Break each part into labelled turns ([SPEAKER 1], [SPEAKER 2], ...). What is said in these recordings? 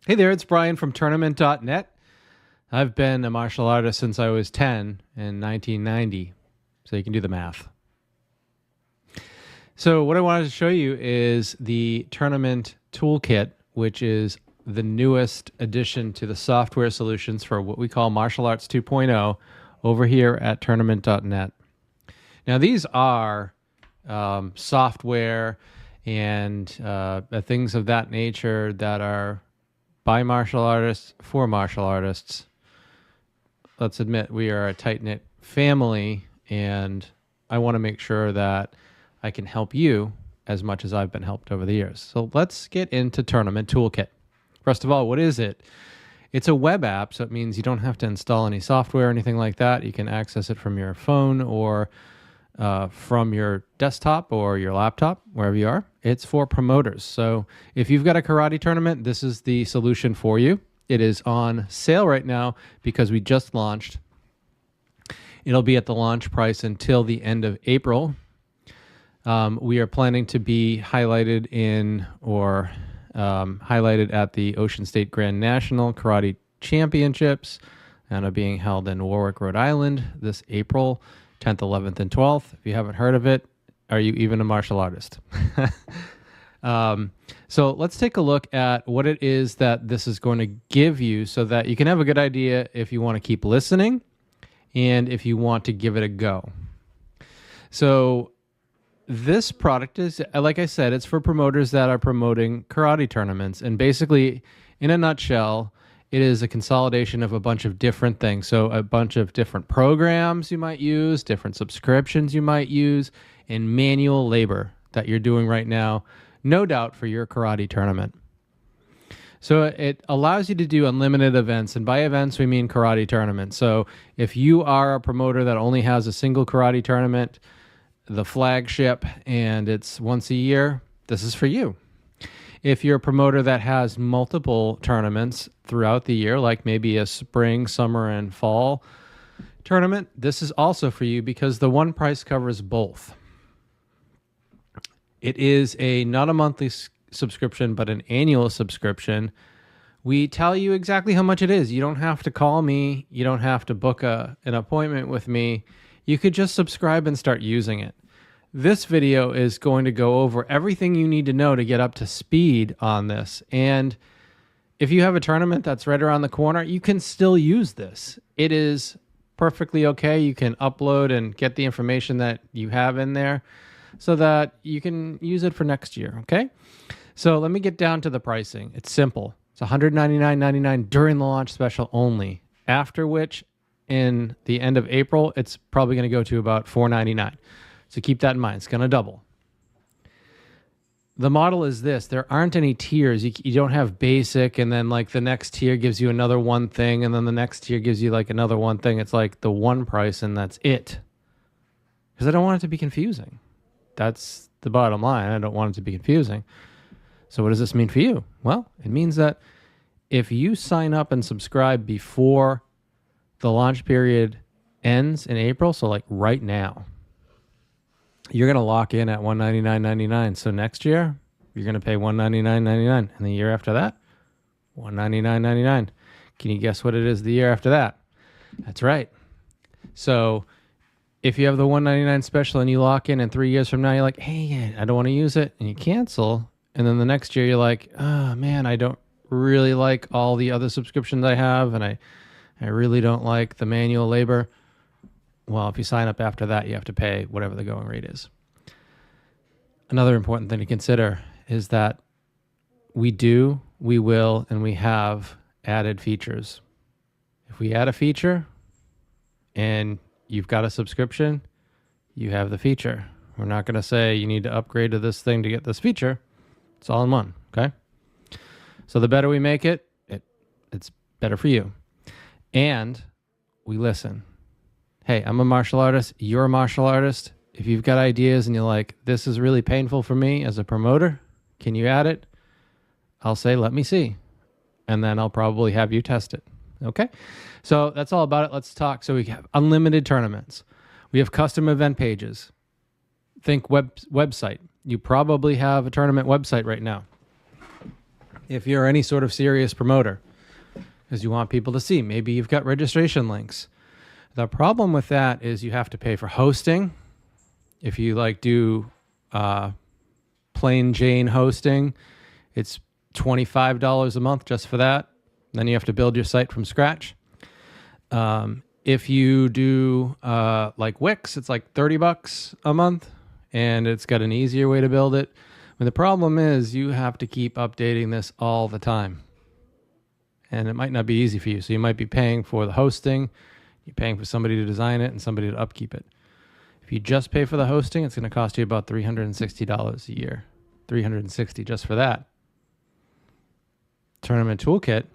[SPEAKER 1] Hey there, it's Brian from Tournament.net. I've been a martial artist since I was 10 in 1990, so you can do the math. So what I wanted to show you is the Tournament Toolkit, which is the newest addition to the software solutions for what we call Martial Arts 2.0 over here at Tournament.net. Now these are software and things of that nature that are by martial artists, for martial artists. Let's admit we are a tight-knit family, and I want to make sure that I can help you as much as I've been helped over the years. So let's get into Tournament Toolkit. First of all, what is it? It's a web app, so it means you don't have to install any software or anything like that. You can access it from your phone or from your desktop or your laptop, wherever you are. It's for promoters. So if you've got a karate tournament, this is the solution for you. It is on sale right now because we just launched. It'll be at the launch price until the end of April. We are planning to be highlighted highlighted at the Ocean State Grand National Karate Championships, and are being held in Warwick, Rhode Island this April 10th, 11th, and 12th. If you haven't heard of it, are you even a martial artist? So let's take a look at what it is that this is going to give you so that you can have a good idea if you want to keep listening and if you want to give it a go. So this product is, like I said, it's for promoters that are promoting karate tournaments. And basically, in a nutshell, it is a consolidation of a bunch of different things. So a bunch of different programs you might use, different subscriptions you might use, and manual labor that you're doing right now, no doubt for your karate tournament. So it allows you to do unlimited events. And by events, we mean karate tournaments. So if you are a promoter that only has a single karate tournament, the flagship, and it's once a year, this is for you. If you're a promoter that has multiple tournaments throughout the year, like maybe a spring, summer, and fall tournament, this is also for you because the one price covers both. It is not a monthly subscription, but an annual subscription. We tell you exactly how much it is. You don't have to call me. You don't have to book an appointment with me. You could just subscribe and start using it. This video is going to go over everything you need to know to get up to speed on this. And if you have a tournament that's right around the corner, you can still use this. It is perfectly okay. You can upload and get the information that you have in there so that you can use it for next year, okay? So let me get down to the pricing. It's simple. It's $199.99 during the launch special only, after which in the end of April, it's probably going to go to about $499. So keep that in mind. It's going to double. The model is this. There aren't any tiers. You don't have basic, and then like the next tier gives you another one thing, and then the next tier gives you like another one thing. It's like the one price, and that's it. Because I don't want it to be confusing. That's the bottom line. I don't want it to be confusing. So what does this mean for you? Well, it means that if you sign up and subscribe before the launch period ends in April, so like right now, you're going to lock in at $199.99. So next year, you're going to pay $199.99. And the year after that, $199.99. Can you guess what it is the year after that? That's right. So if you have the $199 special and you lock in and 3 years from now, you're like, hey, I don't want to use it. And you cancel. And then the next year, you're like, oh, man, I don't really like all the other subscriptions I have. And I really don't like the manual labor. Well, if you sign up after that, you have to pay whatever the going rate is. Another important thing to consider is that we will, and we have added features. If we add a feature and you've got a subscription, you have the feature. We're not going to say you need to upgrade to this thing to get this feature. It's all in one, okay? So the better we make it, it's better for you. And we listen. Hey, I'm a martial artist. You're a martial artist. If you've got ideas and you're like, this is really painful for me as a promoter, can you add it? I'll say, let me see. And then I'll probably have you test it. Okay? So that's all about it. Let's talk. So we have unlimited tournaments. We have custom event pages. Think website. You probably have a tournament website right now. if you're any sort of serious promoter, because you want people to see. Maybe you've got registration links. The problem with that is you have to pay for hosting. If you like do plain Jane hosting, it's $25 a month just for that. Then you have to build your site from scratch. If you do like Wix, it's like $30 a month, and it's got an easier way to build it. But the problem is you have to keep updating this all the time. And it might not be easy for you. So you might be paying for the hosting, you're paying for somebody to design it and somebody to upkeep it. If you just pay for the hosting, it's going to cost you about $360 a year. $360 just for that. Tournament Toolkit,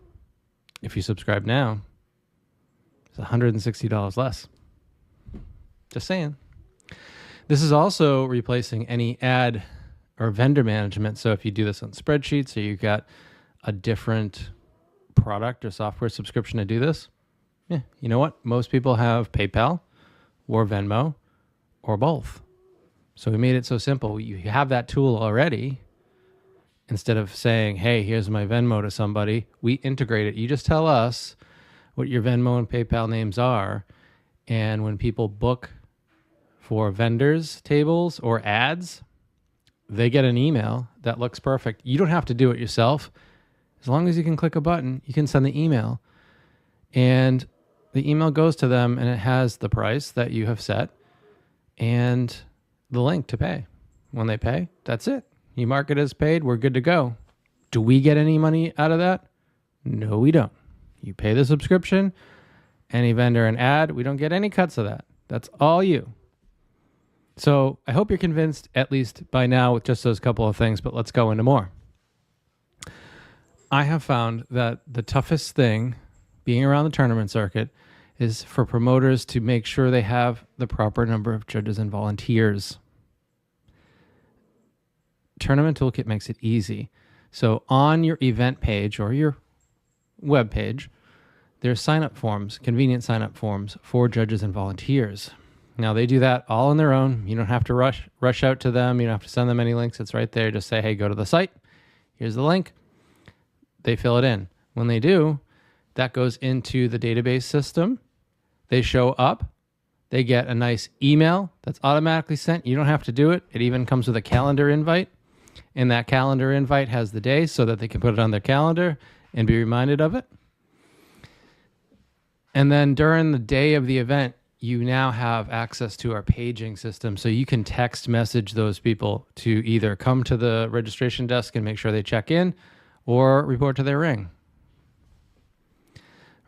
[SPEAKER 1] if you subscribe now, is $160 less. Just saying. This is also replacing any ad or vendor management. So if you do this on spreadsheets or you've got a different product or software subscription to do this, yeah, you know what? Most people have PayPal or Venmo or both. So we made it so simple. You have that tool already. Instead of saying, hey, here's my Venmo to somebody, we integrate it. You just tell us what your Venmo and PayPal names are. And when people book for vendors tables or ads, they get an email that looks perfect. You don't have to do it yourself. As long as you can click a button, you can send the email. And the email goes to them and it has the price that you have set and the link to pay. When they pay, that's it. You mark it as paid, we're good to go. Do we get any money out of that? No, we don't. You pay the subscription, any vendor and ad, we don't get any cuts of that. That's all you. So I hope you're convinced, at least by now, with just those couple of things, but let's go into more. I have found that the toughest thing being around the tournament circuit is for promoters to make sure they have the proper number of judges and volunteers. Tournament Toolkit makes it easy. So on your event page or your web page, there's sign-up forms, convenient sign-up forms for judges and volunteers. Now, they do that all on their own. You don't have to rush out to them. You don't have to send them any links. It's right there. Just say, hey, go to the site. Here's the link. They fill it in. When they do, that goes into the database system. They show up. They get a nice email that's automatically sent. You don't have to do it. It even comes with a calendar invite. And that calendar invite has the day so that they can put it on their calendar and be reminded of it. And then during the day of the event, you now have access to our paging system. So you can text message those people to either come to the registration desk and make sure they check in or report to their ring.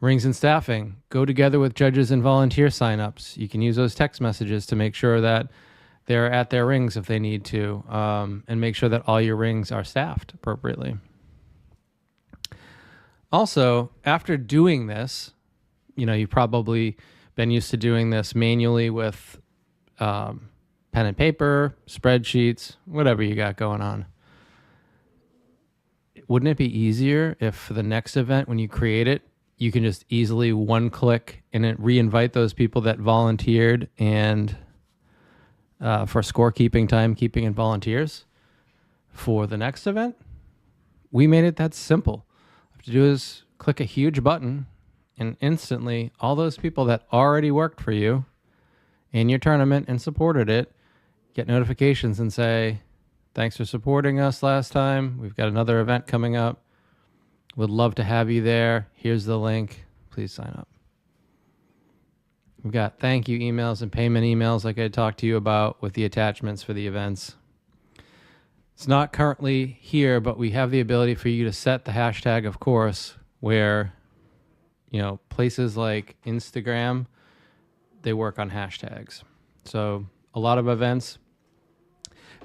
[SPEAKER 1] Rings and staffing go together with judges and volunteer signups. You can use those text messages to make sure that they're at their rings if they need to, and make sure that all your rings are staffed appropriately. Also, after doing this, you've probably been used to doing this manually with pen and paper, spreadsheets, whatever you got going on. Wouldn't it be easier if for the next event, when you create it, you can just easily one click and it re-invite those people that volunteered and for scorekeeping, timekeeping, and volunteers for the next event? We made it that simple. All you have to do is click a huge button and instantly all those people that already worked for you in your tournament and supported it get notifications and say, thanks for supporting us last time. We've got another event coming up. Would love to have you there. Here's the link. Please sign up. We've got thank you emails and payment emails like I talked to you about with the attachments for the events. It's not currently here, but we have the ability for you to set the hashtag, of course, where places like Instagram, they work on hashtags. So a lot of events,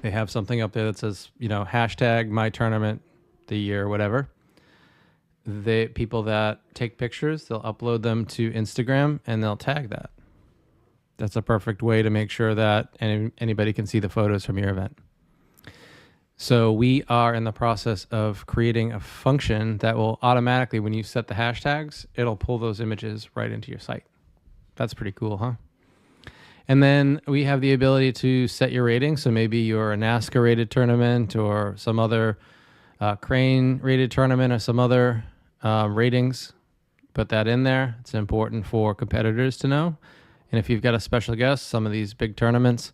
[SPEAKER 1] they have something up there that says, hashtag my tournament, the year, whatever. The people that take pictures, they'll upload them to Instagram and they'll tag that. That's a perfect way to make sure that anybody can see the photos from your event. So we are in the process of creating a function that will automatically, when you set the hashtags, it'll pull those images right into your site. That's pretty cool, huh? And then we have the ability to set your rating. So maybe you're a NASCAR rated tournament or some other Crane rated tournament or some other ratings. Put that in there. It's important for competitors to know. And if you've got a special guest, some of these big tournaments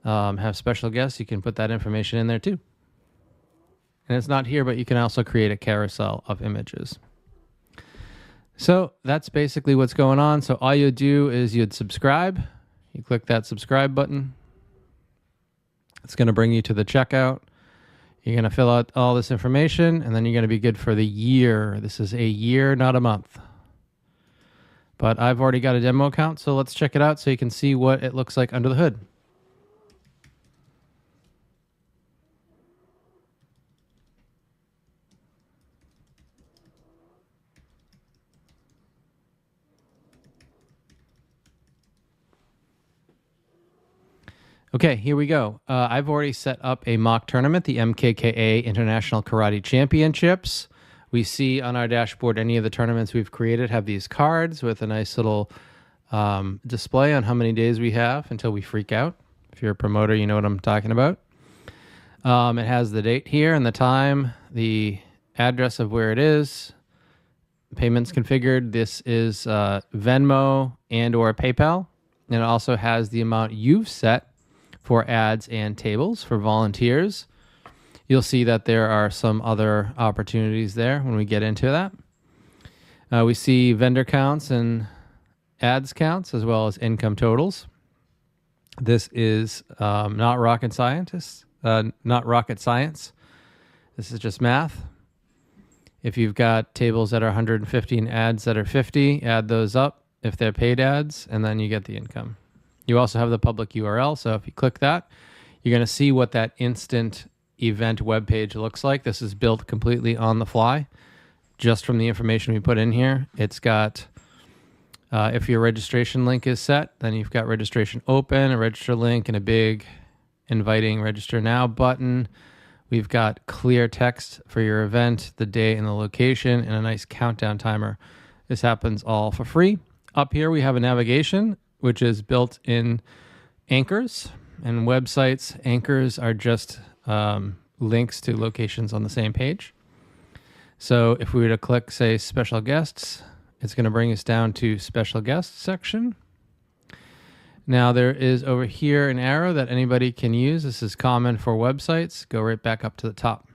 [SPEAKER 1] have special guests, you can put that information in there too. And it's not here, but you can also create a carousel of images. So that's basically what's going on. So all you'd do is you'd subscribe. You click that subscribe button. It's going to bring you to the checkout. You're going to fill out all this information, and then you're going to be good for the year. This is a year, not a month. But I've already got a demo account, so let's check it out so you can see what it looks like under the hood. Okay, here we go. I've already set up a mock tournament, the MKKA International Karate Championships. We see on our dashboard any of the tournaments we've created have these cards with a nice little display on how many days we have until we freak out. If you're a promoter, you know what I'm talking about. It has the date here and the time, the address of where it is, payments configured. This is Venmo and or PayPal. And it also has the amount you've set for ads and tables for volunteers. You'll see that there are some other opportunities there when we get into that. We see vendor counts and ads counts as well as income totals. This is not rocket science. This is just math. If you've got tables that are 150 and ads that are 50, add those up if they're paid ads, and then you get the income. You also have the public URL, so if you click that, you're going to see what that instant event web page looks like. This is built completely on the fly, just from the information we put in here. It's got, if your registration link is set, then you've got registration open, a register link, and a big inviting register now button. We've got clear text for your event, the day and the location, and a nice countdown timer. This happens all for free. Up here we have a navigation, which is built in anchors and websites. Anchors are just links to locations on the same page. So if we were to click, say, special guests, it's going to bring us down to special guests section. Now there is over here an arrow that anybody can use. This is common for websites. Go right back up to the top.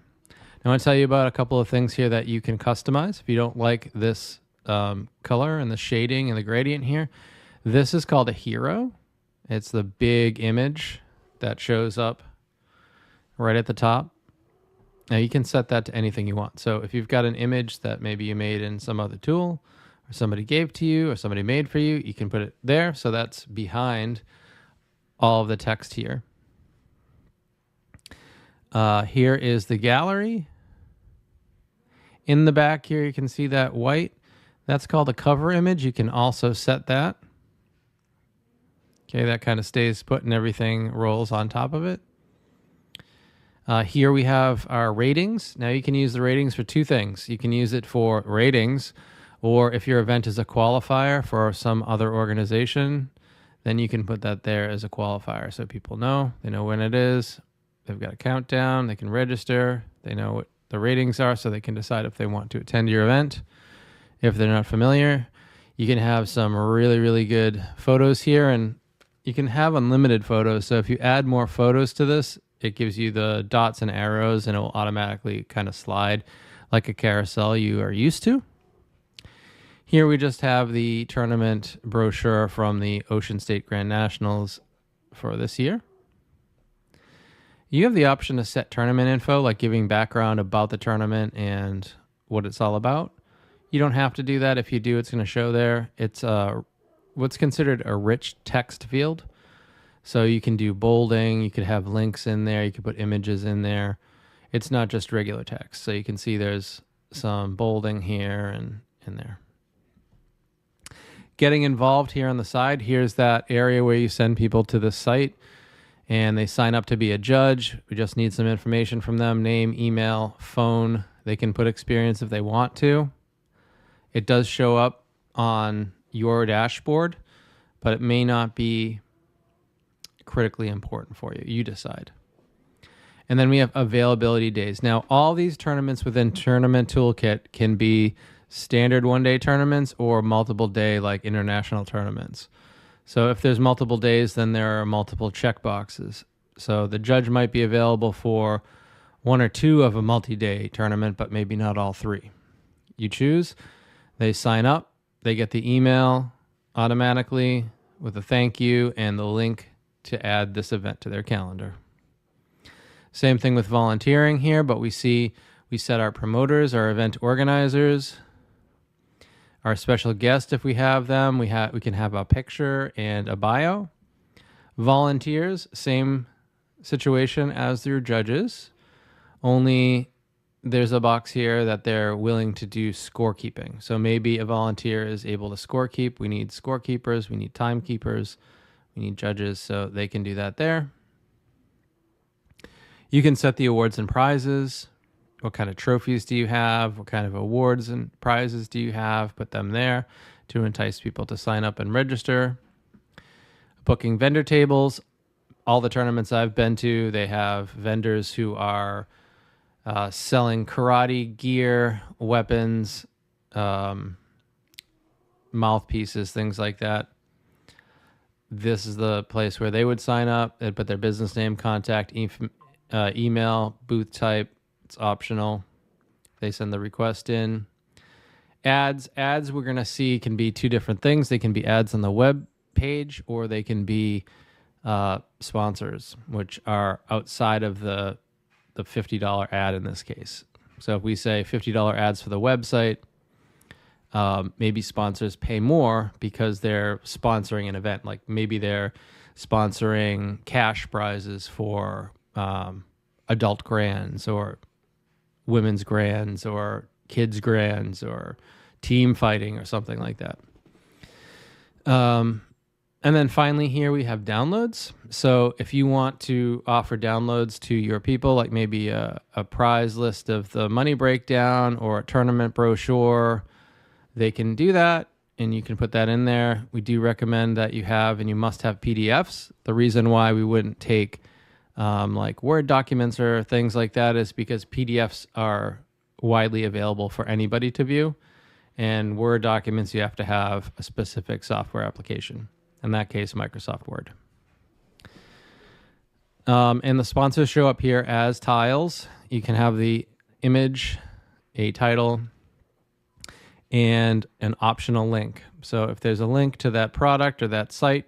[SPEAKER 1] Now I want to tell you about a couple of things here that you can customize. If you don't like this color and the shading and the gradient here, this is called a hero. It's the big image that shows up right at the top. Now you can set that to anything you want. So if you've got an image that maybe you made in some other tool or somebody gave to you or somebody made for you, you can put it there. So that's behind all of the text here. Here is the gallery. In the back here, you can see that white. That's called a cover image. You can also set that. Okay, that kind of stays put and everything rolls on top of it. Here we have our ratings. Now you can use the ratings for two things. You can use it for ratings, or if your event is a qualifier for some other organization, then you can put that there as a qualifier so people know. They know when it is. They've got a countdown. They can register. They know what the ratings are so they can decide if they want to attend your event. If they're not familiar, you can have some really, really good photos here, and you can have unlimited photos. So if you add more photos to this, it gives you the dots and arrows, and it will automatically kind of slide like a carousel you are used to. Here we just have the tournament brochure from the Ocean State Grand Nationals for this year. You have the option to set tournament info, like giving background about the tournament and what it's all about. You don't have to do that. If you do, it's going to show there. It's what's considered a rich text field. So you can do bolding, you could have links in there, you could put images in there. It's not just regular text. So you can see there's some bolding here and in there. Getting involved here on the side, here's that area where you send people to the site and they sign up to be a judge. We just need some information from them, name, email, phone. They can put experience if they want to. It does show up on your dashboard, but it may not be critically important for you. You decide. And then we have availability days. Now, all these tournaments within Tournament Toolkit can be standard one-day tournaments or multiple day like international tournaments. So if there's multiple days, then there are multiple checkboxes. So the judge might be available for one or two of a multi-day tournament, but maybe not all three. You choose, they sign up, they get the email automatically with a thank you and the link to add this event to their calendar. Same thing with volunteering here, but we set our promoters, our event organizers, our special guest if we have them. We can have a picture and a bio. Volunteers, same situation as your judges, only there's a box here that they're willing to do scorekeeping. So maybe a volunteer is able to scorekeep. We need scorekeepers, we need timekeepers, we need judges, so they can do that there. You can set the awards and prizes. What kind of trophies do you have? What kind of awards and prizes do you have? Put them there to entice people to sign up and register. Booking vendor tables. All the tournaments I've been to, they have vendors who are selling karate gear, weapons, mouthpieces, things like that. This is the place where they would sign up. They'd put their business name, contact, email, booth type. It's optional. They send the request in. Ads we're going to see can be two different things. They can be ads on the web page, or they can be sponsors, which are outside of the $50 ad in this case. So if we say $50 ads for the website, maybe sponsors pay more because they're sponsoring an event. Like maybe they're sponsoring cash prizes for adult grands or women's grands or kids grands or team fighting or something like that. And then finally here we have downloads. So if you want to offer downloads to your people, like maybe a prize list of the money breakdown or a tournament brochure, they can do that and you can put that in there. We do recommend that you have, and you must have PDFs. The reason why we wouldn't take like Word documents or things like that is because PDFs are widely available for anybody to view. And Word documents, you have to have a specific software application. In that case, Microsoft Word. And the sponsors show up here as tiles. You can have the image, a title, and an optional link. So if there's a link to that product or that site,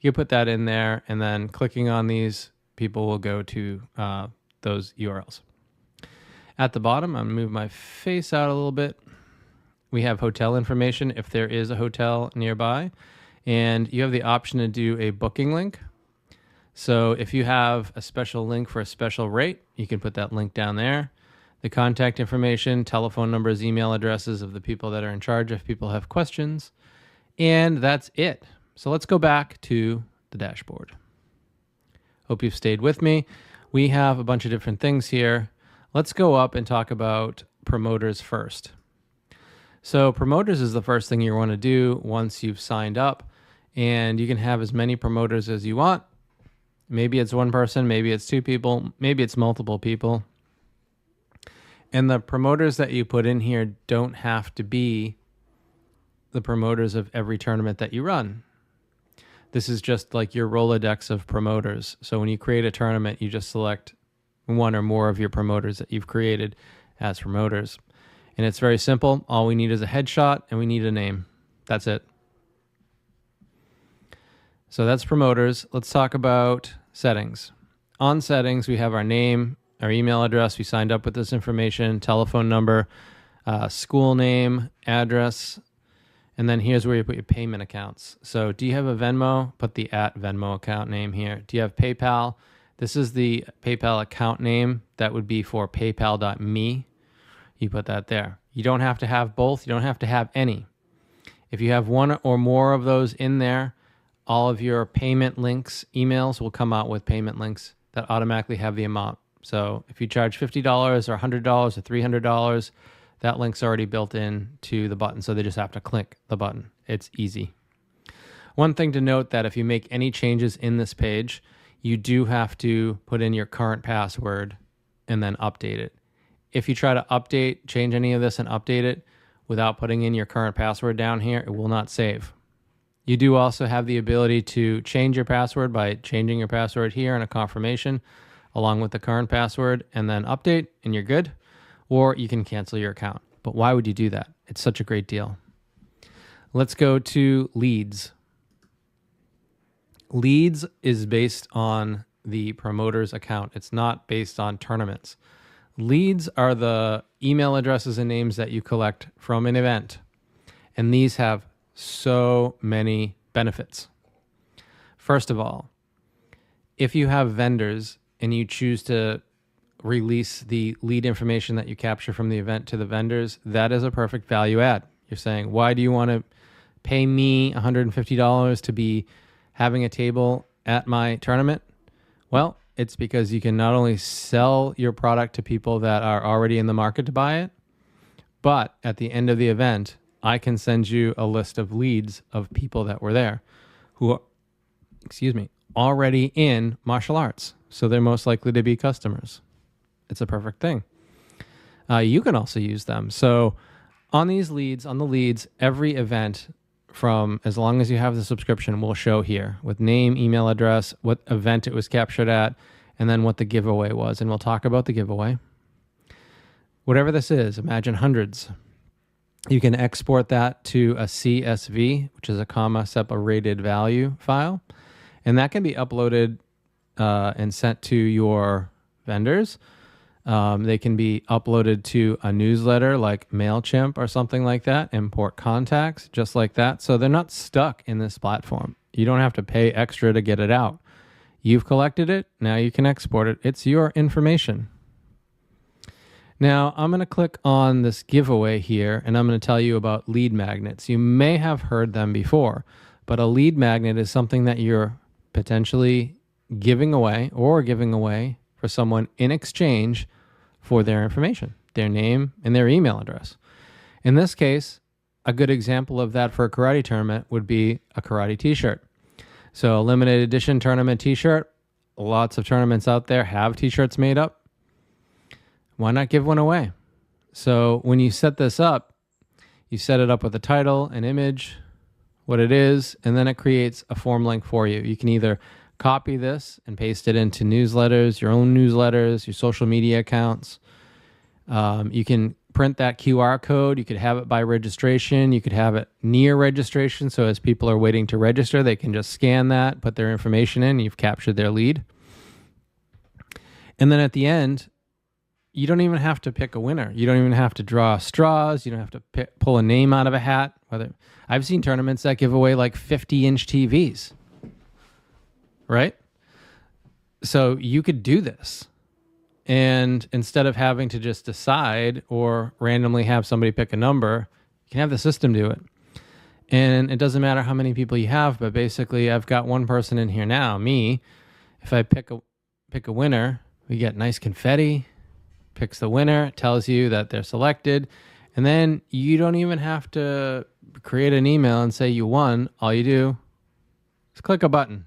[SPEAKER 1] you put that in there, and then clicking on these, people will go to those URLs. At the bottom, I'm going to move my face out a little bit. We have hotel information if there is a hotel nearby. And you have the option to do a booking link. So if you have a special link for a special rate, you can put that link down there. The contact information, telephone numbers, email addresses of the people that are in charge if people have questions. And that's it. So let's go back to the dashboard. Hope you've stayed with me. We have a bunch of different things here. Let's go up and talk about promoters first. So promoters is the first thing you want to do once you've signed up. And you can have as many promoters as you want. Maybe it's one person, maybe it's two people, maybe it's multiple people. And the promoters that you put in here don't have to be the promoters of every tournament that you run. This is just like your Rolodex of promoters. So when you create a tournament, you just select one or more of your promoters that you've created as promoters. And it's very simple. All we need is a headshot and we need a name. That's it. So that's promoters. Let's talk about settings. On settings, we have our name, our email address. We signed up with this information, telephone number, school name, address, and then here's where you put your payment accounts. So do you have a Venmo? Put the @Venmo account name here. Do you have PayPal? This is the PayPal account name. That would be for paypal.me. You put that there. You don't have to have both. You don't have to have any. If you have one or more of those in there, all of your payment links, emails will come out with payment links that automatically have the amount. So if you charge $50 or $100 or $300, that link's already built in to the button. So they just have to click the button. It's easy. One thing to note that if you make any changes in this page, you do have to put in your current password and then update it. If you try to change any of this and update it without putting in your current password down here, it will not save. You do also have the ability to change your password by changing your password here in a confirmation along with the current password and then update and you're good. Or you can cancel your account. But why would you do that? It's such a great deal. Let's go to leads. Leads is based on the promoter's account. It's not based on tournaments. Leads are the email addresses and names that you collect from an event. And these have so many benefits. First of all, if you have vendors and you choose to release the lead information that you capture from the event to the vendors, that is a perfect value add. You're saying, why do you want to pay me $150 to be having a table at my tournament? Well, it's because you can not only sell your product to people that are already in the market to buy it, but at the end of the event, I can send you a list of leads of people that were there who are, already in martial arts. So they're most likely to be customers. It's a perfect thing. You can also use them. So on the leads, every event from as long as you have the subscription will show here with name, email address, what event it was captured at, and then what the giveaway was. And we'll talk about the giveaway. Whatever this is, imagine hundreds. You can export that to a CSV, which is a comma separated value file. And that can be uploaded and sent to your vendors. They can be uploaded to a newsletter like MailChimp or something like that, import contacts, just like that. So they're not stuck in this platform. You don't have to pay extra to get it out. You've collected it. Now you can export it. It's your information. Now I'm going to click on this giveaway here and I'm going to tell you about lead magnets. You may have heard them before, but a lead magnet is something that you're potentially giving away for someone in exchange for their information, their name and their email address. In this case, a good example of that for a karate tournament would be a karate t-shirt. So a limited edition tournament t-shirt, lots of tournaments out there have t-shirts made up. Why not give one away? So when you set this up, you set it up with a title, an image, what it is, and then it creates a form link for you. You can either copy this and paste it into newsletters, your own newsletters, your social media accounts. You can print that QR code. You could have it by registration. You could have it near registration. So as people are waiting to register, they can just scan that, put their information in, and you've captured their lead. And then at the end, you don't even have to pick a winner. You don't even have to draw straws. You don't have to pull a name out of a hat. I've seen tournaments that give away like 50-inch TVs. Right? So you could do this. And instead of having to just decide or randomly have somebody pick a number, you can have the system do it. And it doesn't matter how many people you have, but basically I've got one person in here now, me. If I pick a winner, we get nice confetti, picks the winner, tells you that they're selected. And then you don't even have to create an email and say you won. All you do is click a button.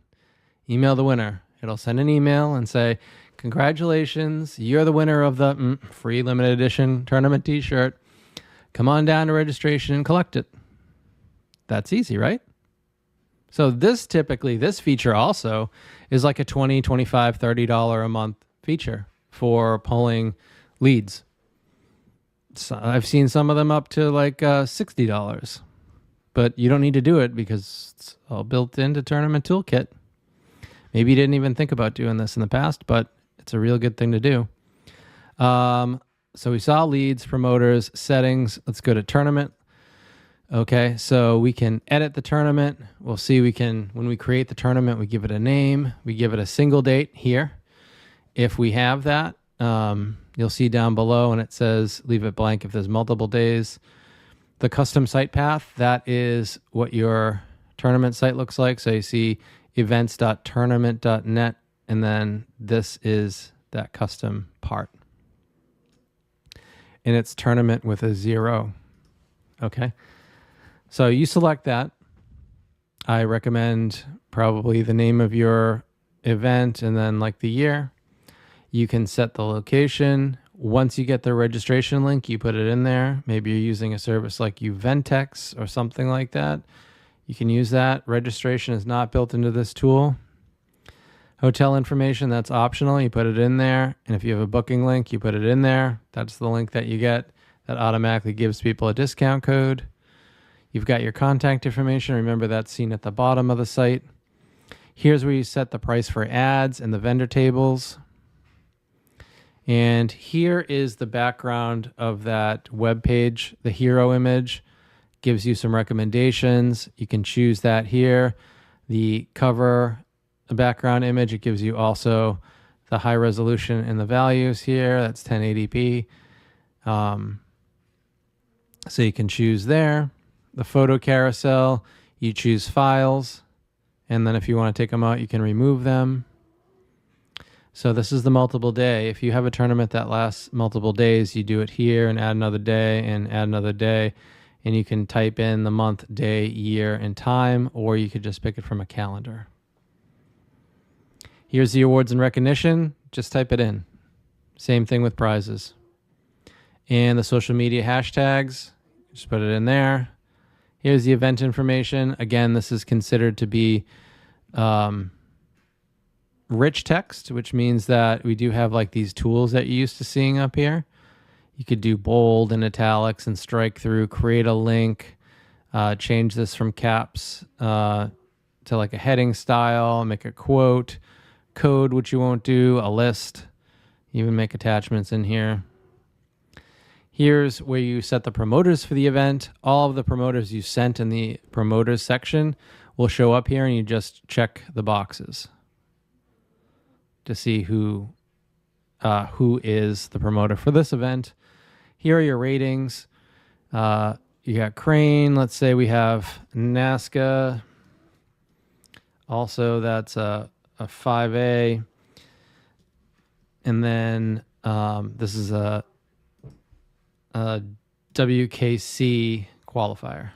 [SPEAKER 1] Email the winner. It'll send an email and say, congratulations, you're the winner of the free limited edition tournament t-shirt. Come on down to registration and collect it. That's easy, right? So this feature also is like a $20, $25, $30 a month feature for pulling leads. So I've seen some of them up to like $60. But you don't need to do it because it's all built into TournamentToolkit. Maybe you didn't even think about doing this in the past, but it's a real good thing to do. So we saw leads, promoters, settings. Let's go to tournament. Okay, so we can edit the tournament. We'll see when we create the tournament, we give it a name. We give it a single date here. If we have that, you'll see down below and it says leave it blank if there's multiple days. The custom site path, that is what your tournament site looks like. So you see events.tournament.net, and then this is that custom part. And it's tournament with a 0. Okay. So you select that. I recommend probably the name of your event and then like the year. You can set the location. Once you get the registration link, you put it in there. Maybe you're using a service like Uventex or something like that. You can use that. Registration is not built into this tool. Hotel information, that's optional. You put it in there. And if you have a booking link, you put it in there. That's the link that you get. That automatically gives people a discount code. You've got your contact information. Remember, that's seen at the bottom of the site. Here's where you set the price for ads and the vendor tables. And here is the background of that web page. The hero image gives you some recommendations. You can choose that here. The cover, the background image, it gives you also the high resolution and the values here. That's 1080p. So you can choose there. The photo carousel, you choose files. And then if you want to take them out, you can remove them. So this is the multiple day. If you have a tournament that lasts multiple days, you do it here and add another day and add another day. And you can type in the month, day, year, and time, or you could just pick it from a calendar. Here's the awards and recognition. Just type it in. Same thing with prizes. And the social media hashtags, just put it in there. Here's the event information. Again, this is considered to be rich text, which means that we do have like these tools that you're used to seeing up here. You could do bold and italics and strike through, create a link, change this from caps to like a heading style, make a quote, code, which you won't do, a list, even make attachments in here. Here's where you set the promoters for the event. All of the promoters you sent in the promoters section will show up here, and you just check the boxes to see who is the promoter for this event. Here are your ratings. You got Crane. Let's say we have NASCA. Also, that's a 5A. And then this is a WKC qualifier.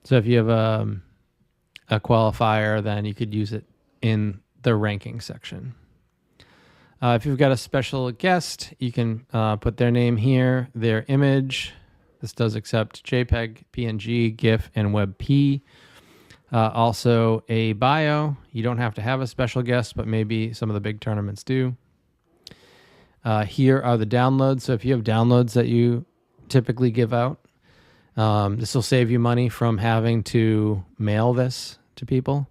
[SPEAKER 1] So if you have a qualifier, then you could use it in the ranking section. If you've got a special guest, you can put their name here, their image. This does accept JPEG, PNG, GIF, and WebP. Also a bio. You don't have to have a special guest, but maybe some of the big tournaments do. Here are the downloads. So if you have downloads that you typically give out, this will save you money from having to mail this to people.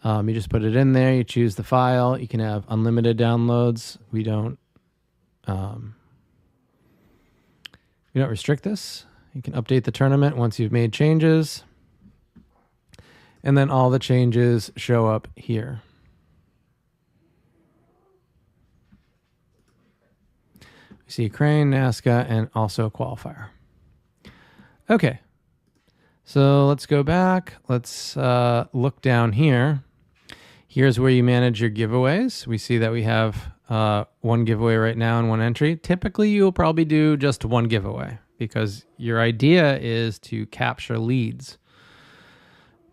[SPEAKER 1] You just put it in there. You choose the file. You can have unlimited downloads. We don't restrict this. You can update the tournament once you've made changes. And then all the changes show up here. We see Crane, NASCA, and also a qualifier. Okay. So let's go back. Let's look down here. Here's where you manage your giveaways. We see that we have one giveaway right now and one entry. Typically, you'll probably do just one giveaway because your idea is to capture leads.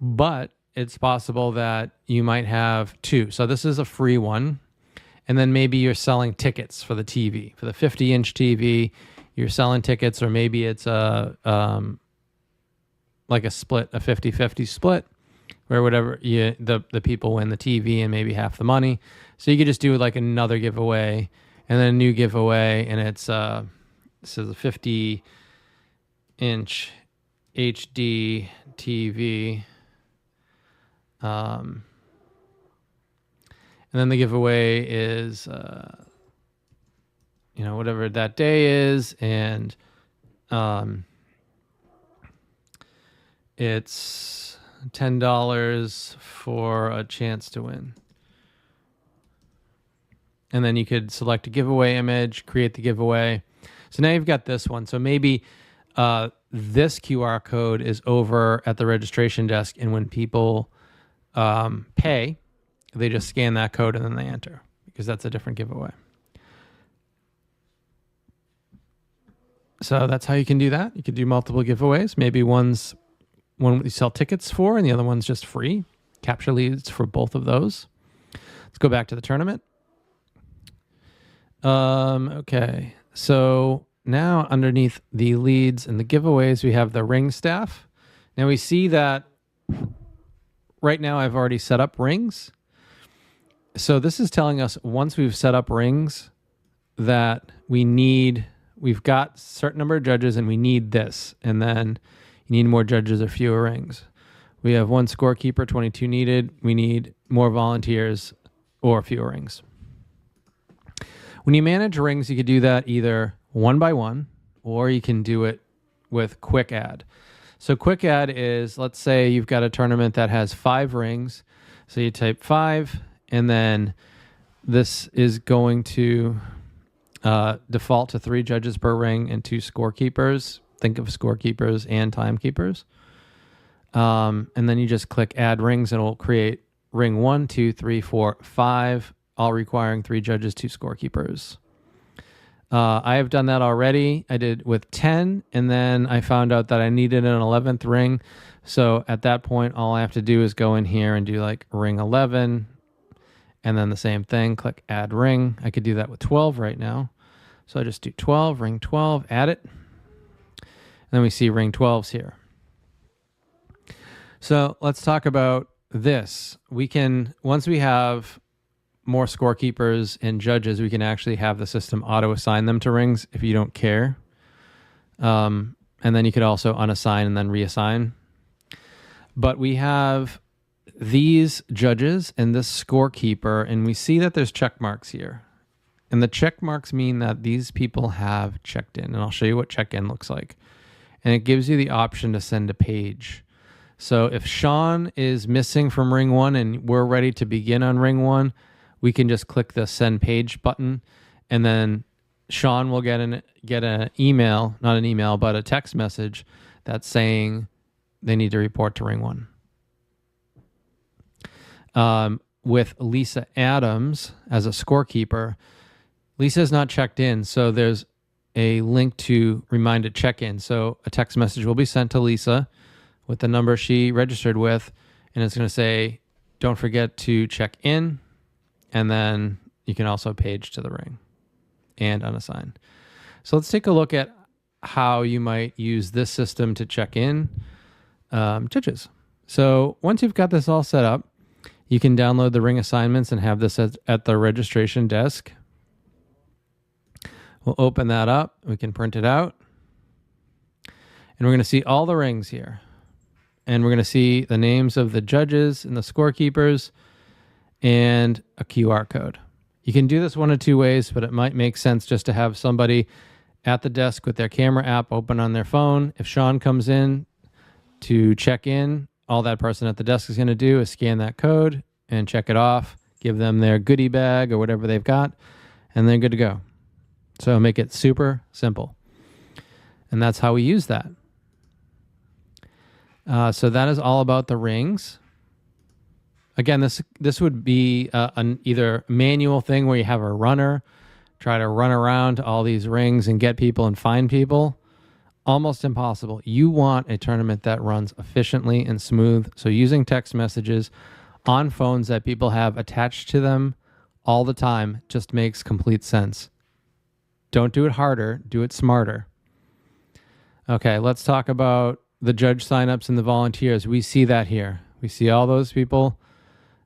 [SPEAKER 1] But it's possible that you might have two. So this is a free one. And then maybe you're selling tickets for the TV. For the 50-inch TV, you're selling tickets, or maybe it's like a split, a 50-50 split, where whatever the people win the TV and maybe half the money. So you could just do like another giveaway and then a new giveaway, and it's this is a 50-inch HD TV. And then the giveaway is whatever that day is, and it's $10 for a chance to win. And then you could select a giveaway image, create the giveaway. So now you've got this one. So maybe this QR code is over at the registration desk, and when people pay, they just scan that code and then they enter, because that's a different giveaway. So that's how you can do that. You could do multiple giveaways. Maybe one you sell tickets for and the other one's just free. capture leads for both of those. Let's go back to the tournament. Okay, so now underneath the leads and the giveaways, we have the ring staff. Now we see that right now I've already set up rings. So this is telling us once we've set up rings that we've got a certain number of judges and we need this. And then you need more judges or fewer rings. We have 1 scorekeeper, 22 needed. We need more volunteers or fewer rings. When you manage rings, you could do that either one by one, or you can do it with quick add. So quick add is, let's say you've got a tournament that has 5 rings. So you type 5, and then this is going to default to 3 judges per ring and 2 scorekeepers. Think of scorekeepers and timekeepers. And then you just click add rings and it will create ring 1, 2, 3, 4, 5, all requiring 3 judges, 2 scorekeepers. I have done that already. I did with 10, and then I found out that I needed an 11th ring. So at that point, all I have to do is go in here and do like ring 11, and then the same thing, click add ring. I could do that with 12 right now. So I just do 12, ring 12, add it. And then we see ring 12's here. So let's talk about this. We can, once we have more scorekeepers and judges, we can actually have the system auto-assign them to rings if you don't care. And then you could also unassign and then reassign. But we have these judges and this scorekeeper, and we see that there's check marks here. And the check marks mean that these people have checked in. And I'll show you what check-in looks like. And it gives you the option to send a page. So if Sean is missing from ring 1 and we're ready to begin on ring 1, we can just click the send page button, and then Sean will get an email, not an email, but a text message that's saying they need to report to ring 1. With Lisa Adams as a scorekeeper, Lisa's not checked in, so there's a link to remind to check in. So a text message will be sent to Lisa with the number she registered with, and it's going to say, don't forget to check in. And then you can also page to the ring and unassign. So let's take a look at how you might use this system to check in judges. So once you've got this all set up, you can download the ring assignments and have this at the registration desk. We'll open that up. We can print it out. And we're going to see all the rings here. And we're going to see the names of the judges and the scorekeepers and a QR code. You can do this one of 2 ways, but it might make sense just to have somebody at the desk with their camera app open on their phone. If Sean comes in to check in, all that person at the desk is going to do is scan that code and check it off, give them their goodie bag or whatever they've got, and they're good to go. So make it super simple. And that's how we use that. So that is all about the rings. Again, this would be an either manual thing where you have a runner try to run around to all these rings and get people and find people. Almost impossible. You want a tournament that runs efficiently and smooth. So using text messages on phones that people have attached to them all the time just makes complete sense. Don't do it harder, do it smarter. Okay, let's talk about the judge signups and the volunteers. We see that here. We see all those people.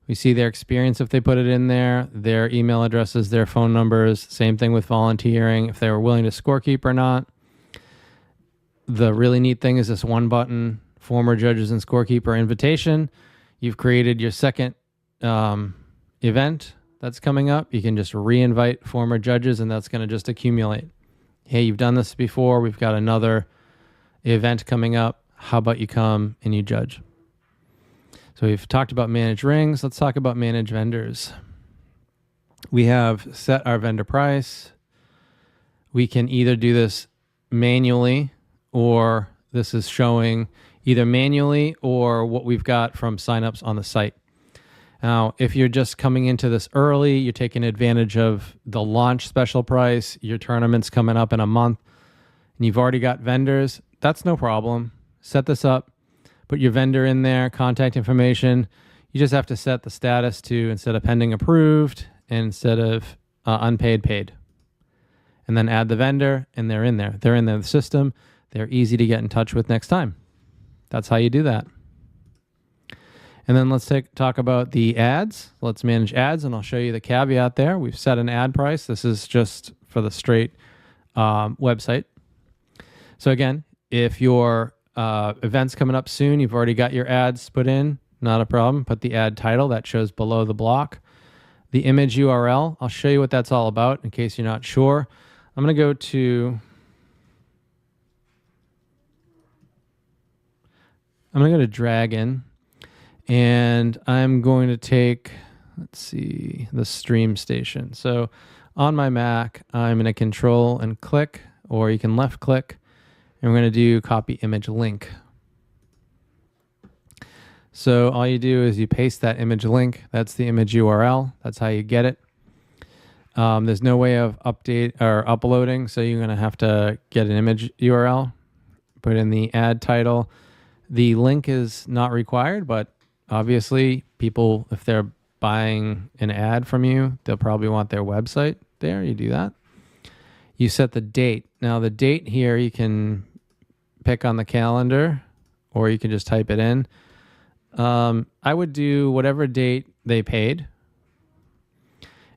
[SPEAKER 1] We see their experience if they put it in there, their email addresses, their phone numbers. Same thing with volunteering, if they were willing to scorekeep or not. The really neat thing is this one button, former judges and scorekeeper invitation. You've created your second event that's coming up. You can just re-invite former judges, and that's going to just accumulate. Hey, you've done this before. We've got another event coming up. How about you come and you judge? So we've talked about manage rings. Let's talk about manage vendors. We have set our vendor price. We can either do this manually, or this is showing either manually or what we've got from signups on the site. Now, if you're just coming into this early, you're taking advantage of the launch special price, your tournament's coming up in a month, and you've already got vendors, that's no problem. Set this up. Put your vendor in there, contact information. You just have to set the status to, instead of pending, approved, and instead of unpaid, paid. And then add the vendor, and they're in there. They're in the system. They're easy to get in touch with next time. That's how you do that. And then let's talk about the ads. Let's manage ads, and I'll show you the caveat there. We've set an ad price. This is just for the straight website. So again, if your event's coming up soon, you've already got your ads put in, not a problem. Put the ad title that shows below the block. The image URL, I'll show you what that's all about in case you're not sure. I'm going to go to Dragon, and I'm going to take, let's see, the stream station. So on my Mac, I'm going to control and click, or you can left click, and we're going to do copy image link. So all you do is you paste that image link. That's the image URL. That's how you get it. There's no way of uploading, so you're going to have to get an image URL, put in the ad title. The link is not required, but obviously people, if they're buying an ad from you, they'll probably want their website there. You do that. You set the date. Now the date here, you can pick on the calendar, or you can just type it in. I would do whatever date they paid,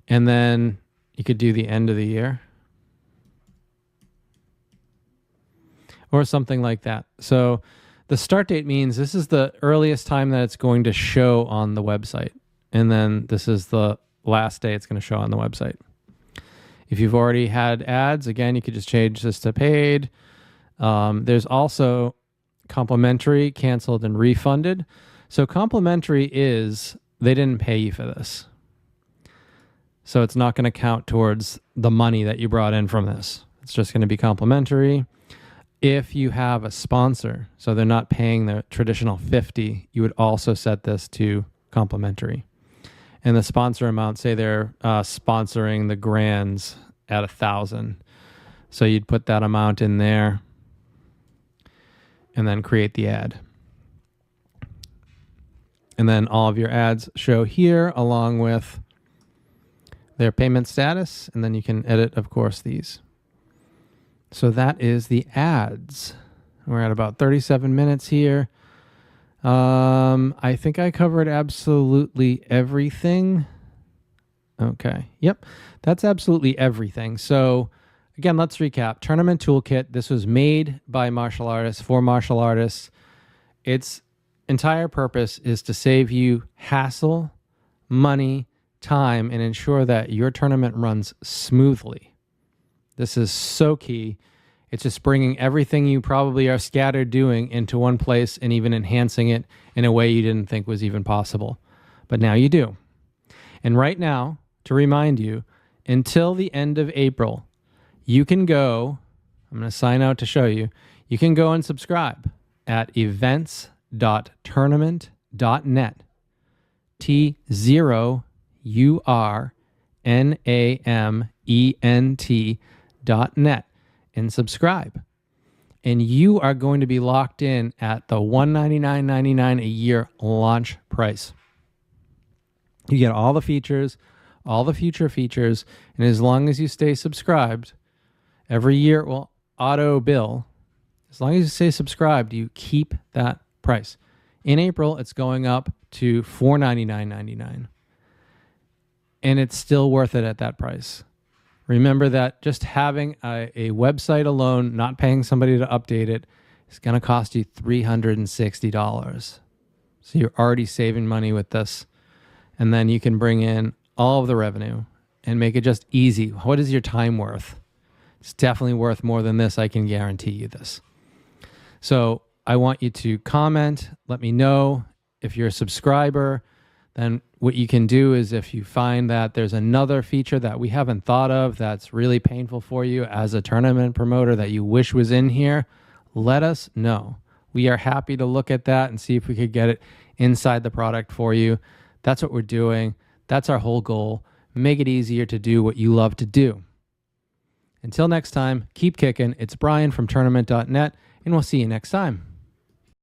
[SPEAKER 1] and then you could do the end of the year or something like that. So the start date means this is the earliest time that it's going to show on the website, and then this is the last day it's going to show on the website. If you've already had ads, again, you could just change this to paid. There's also complimentary, canceled, and refunded. So complimentary is they didn't pay you for this. So it's not going to count towards the money that you brought in from this. It's just going to be complimentary. If you have a sponsor, so they're not paying the traditional $50, you would also set this to complimentary. And the sponsor amount, say they're sponsoring the Grands at $1,000. So you'd put that amount in there and then create the ad. And then all of your ads show here along with their payment status. And then you can edit, of course, these. So that is the ads. We're at about 37 minutes here. I think I covered absolutely everything. Okay. Yep. That's absolutely everything. So again, let's recap. Tournament Toolkit. This was made by martial artists for martial artists. Its entire purpose is to save you hassle, money, time, and ensure that your tournament runs smoothly. This is so key. It's just bringing everything you probably are scattered doing into one place and even enhancing it in a way you didn't think was even possible. But now you do. And right now, to remind you, until the end of April, you can go, I'm going to sign out to show you, you can go and subscribe at events.tournament.net, TournamentNet, and subscribe. And you are going to be locked in at the $199.99 a year launch price. You get all the features, all the future features, and as long as you stay subscribed, every year it will auto bill. As long as you stay subscribed, you keep that price. In April, it's going up to $499.99. And it's still worth it at that price. Remember that just having a website alone, not paying somebody to update it, is going to cost you $360. So you're already saving money with this. And then you can bring in all of the revenue and make it just easy. What is your time worth? It's definitely worth more than this. I can guarantee you this. So I want you to comment. Let me know if you're a subscriber. Then what you can do is if you find that there's another feature that we haven't thought of that's really painful for you as a tournament promoter that you wish was in here, let us know. We are happy to look at that and see if we could get it inside the product for you. That's what we're doing. That's our whole goal. Make it easier to do what you love to do. Until next time, keep kicking. It's Brian from tournament.net, and we'll see you next time.